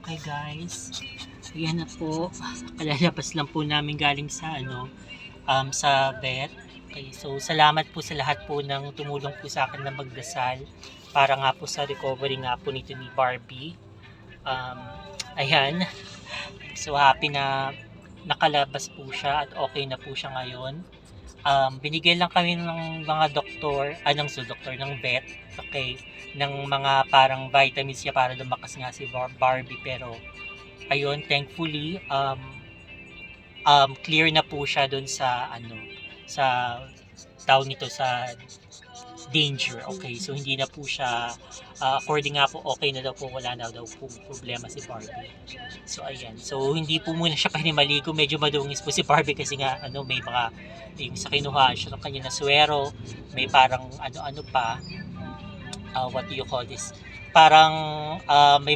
Okay guys, ayan na po. Kalalabas lang po namin galing sa sa vet. Okay, so salamat po sa lahat po ng tumulong po sa akin na magdasal para nga po sa recovery nga po nito ni Barbie. Um, ayan, so happy na nakalabas po siya at okay na po siya ngayon. Binigyan lang kami ng mga doktor ng vet, okay, ng mga parang vitamins niya para lumakas nga si Barbie, pero ayun, thankfully, clear na po siya dun sa sa tawag nito, sa danger. Okay, so hindi na po siya, according nga po, okay na daw po, wala na daw po problema si Barbie. So ayan, so hindi po muna siya pwede maligo, medyo madungis po si Barbie kasi nga may mga yung sa kinuha siya ng kanya na suwero, may parang ano pa, what do you call this, parang may